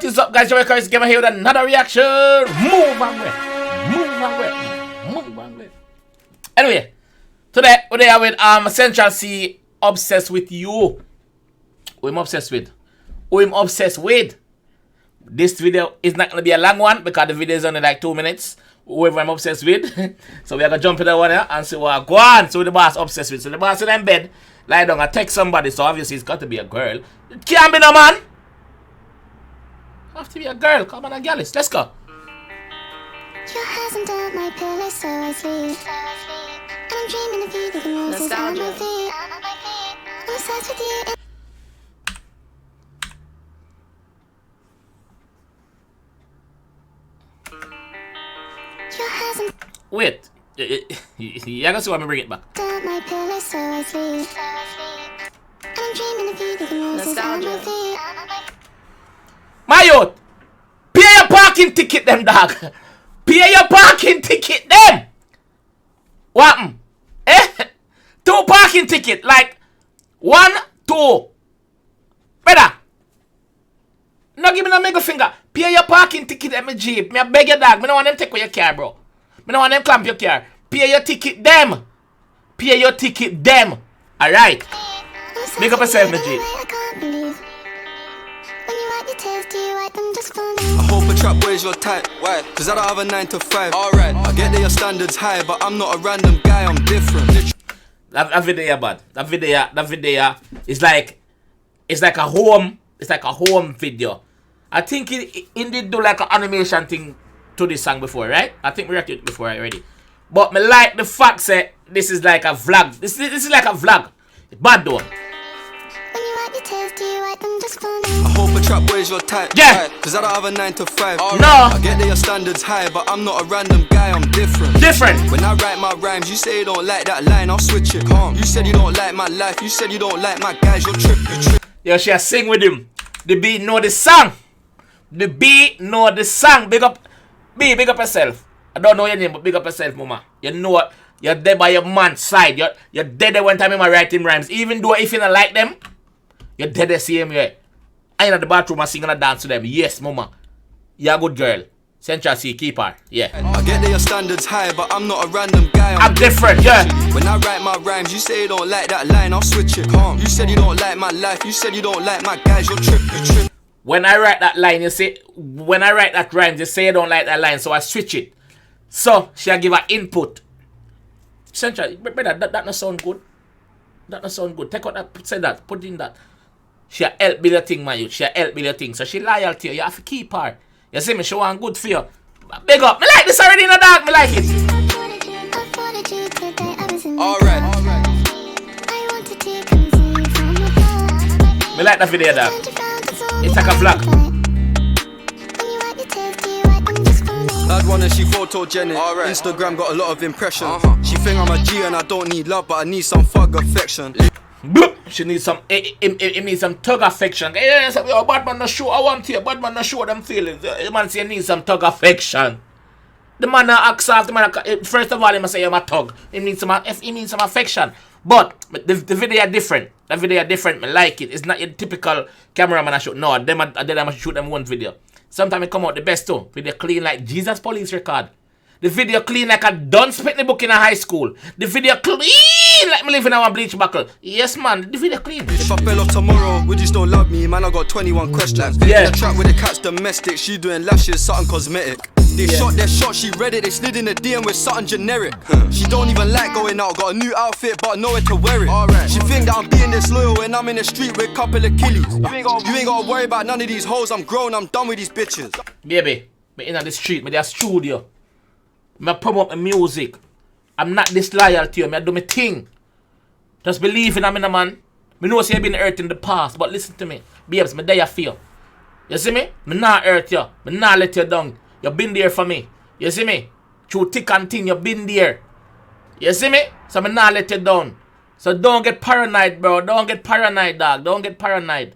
What is up, guys? JAMAICA'S here with another reaction. Move on with. Anyway, today we are with Central C, Obsessed with You. Who I'm obsessed with? This video is not gonna be a long one because the video is only like 2 minutes. Whoever I'm obsessed with. So we are gonna jump in the one here and see what go on. So the boss obsessed with. So the boss is in bed, lie down and text somebody. So obviously it's got to be a girl. It can't be no man. Have to be a girl. Come on, a girlis. Let's go. Your hands under my pillow, so I sleep. And I'm dreaming of you, the roses on my feet. I'm obsessed with you. Your hands under Wait. You're gonna see what I bring it back. my pillow, so I sleep. And I'm dreaming of you, the roses on my feet. My youth, pay your parking ticket, them dog. Pay your parking ticket, them. What happened? 2 parking ticket, like 1, 2. Better. No give me no middle finger. Pay your parking ticket at my Jeep. Me I beg your dog. Me no want them take away your car, bro. Me no want them clamp your car. Pay your ticket, them. Pay your ticket, them. Alright. Make up yourself, my Jeep. I can't believe. When you wipe your tears, do you wipe them just for me? I hope a trap boy's your type. Why? Cause I don't have a 9 to 5. Alright. I get that your standards high, but I'm not a random guy, I'm different. That video bad. That video is like a home. It's like a home video. I think it did do like an animation thing to this song before, right? I think we reacted it before already. But me like the fact that this is like a vlog. This is like a vlog. It's bad though. When you wipe your tears, do you wipe them just for me? I hope a trap boy's your type. Yeah. Why? Cause I don't have a 9 to 5. No. I get that your standards high, but I'm not a random guy, I'm different. When I write my rhymes, you say you don't like that line, I'll switch it. You said you don't like my life, you said you don't like my guys, you're tripping. Yo, she sing with him. The beat know the song. The beat know the song. Big up yourself. I don't know your name, but big up yourself, mama. You know you're there by your man's side. You're dead there one time in my writing rhymes. Even though if you don't like them, you're dead the same way. I in the bathroom and sing and dance to them. Yes, mama. You're a good girl. Central C, keep her. Yeah. I get that your standards high, but I'm not a random guy, I'm different, yeah. When I write my rhymes, you say you don't like that line, I'll switch it. You said you don't like my life, you said you don't like my guys, you're tripping. When I write that line, when I write that rhyme, you say you don't like that line, so I switch it. So, she'll give her input. Central, brother, that not sound good. That not sound good. Take out that, say that, put in that. She'll help build a thing, man. She'll help build a thing. So, she loyal to you. You have to keep her. You see me? She want good for you. Big up. Me like this already in the dark. Me like it. Alright. Me like that video, dog. It's like a vlog. Bad one and she photogenic. Instagram got a lot of impressions. She think I'm a G and I don't need love, but I need some thug affection. She needs some, it needs some tug affection. Yo, bad man no show, I want you. Bad man no show them feelings. The man say he needs some tug affection. The man no ask off, the man, first of all, he must say I'm a tug. He needs some affection. But the video are different. The video are different, I like it. It's not your typical cameraman I shoot. No, them shoot them one video. Sometimes it come out the best too. Video clean like Jesus police record. The video clean like I done spit the book in a high school. The video clean like me living in a bleach buckle. Yes, man. The video clean. If I fell off tomorrow, would you still love me? Man, I got 21 questions. Yeah. In the trap with the cat's domestic. She doing lashes, something cosmetic. They shot their shot, she read it. They slid in the DM with something generic. She don't even like going out. Got a new outfit, but nowhere to wear it. She think that I'm being disloyal when I'm in the street with a couple of killies. You ain't gotta worry about none of these hoes. I'm grown, I'm done with these bitches. Baby, me in the street, me there studio. Me promote my music. I'm not disloyal to you. Me do my thing. Just believe in me, man. Me know say you been hurt in the past, but listen to me. Babes, me there for you. You see me? Me not hurt you. Me not let you down. You been there for me. You see me? Through thick and thin, you been there. You see me? So me not let you down. So don't get paranoid, bro. Don't get paranoid, dog. Don't get paranoid.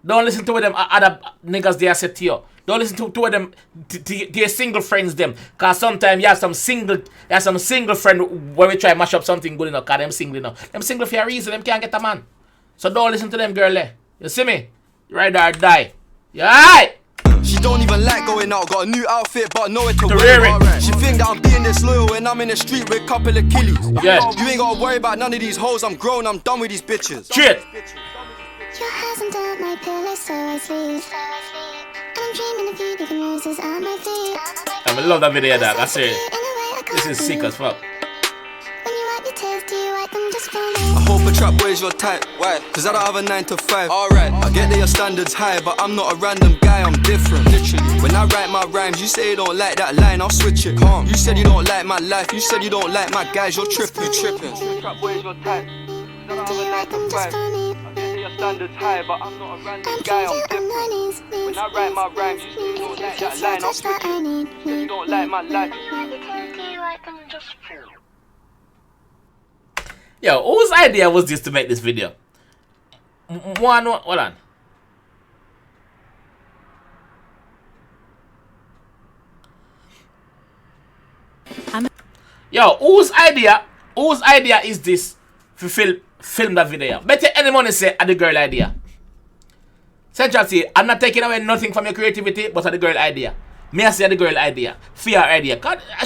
Don't listen to what them other niggas they say to you. Don't listen to what them to your single friends them. Cause sometimes you have some single friend where we try to mash up something good enough. Cause them single enough. Them single for a reason, them can't get a man. So don't listen to them, girl. You see me? Ride or die. You alright? She don't even like going out. Got a new outfit, but nowhere to To wear wear it. it. She think that I'm being disloyal when I'm in the street with a couple of killies. Yeah. You ain't gotta worry about none of these hoes. I'm grown, I'm done with these bitches. Shit. Your hands under my pillow, so I sleep. And I'm dreaming of you leaving roses at my feet. I love that video, dog. I say In a way I this can't is sick as fuck. When you wipe your tears, do you wipe them just for me? I hope a trap boy's your type. Why? Cause I don't have a 9 to 5. Alright. I get that your standards high, but I'm not a random guy, I'm different. Literally. When I write my rhymes, you say you don't like that line, I'll switch it. Calm. You said you don't like my life, you said you don't like my guys, you're tripping. You tripping. Trap boy's your type. Do you wipe them just for me? Standards high, but I'm not a random I'm guy, I'm trying to on my different. knees. When I write my rhymes, you say you don't like that line, I'll switch it. You don't like my life. Yo, whose idea was this to make this video? Hold on. Yo, whose idea is this to film that video? Better any money say at the girl idea. Central say, I'm not taking away nothing from your creativity, but at the girl idea. Me I say the girl idea. Fear idea. God, I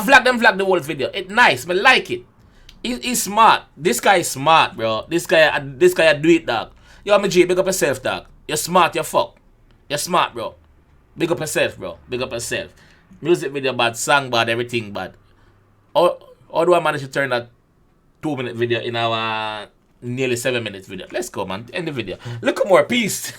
vlog the whole video. It's nice, but like it. He's smart. This guy is smart, bro. This guy do it, dog. Yo, my G, big up yourself, dog. You're smart, you're fuck. You're smart, bro. Big up yourself, bro. Big up yourself. Music video bad, song bad, everything bad. How do I manage to turn that 2-minute video in our nearly 7 minutes video? Let's go, man. End the video. Look at more peace.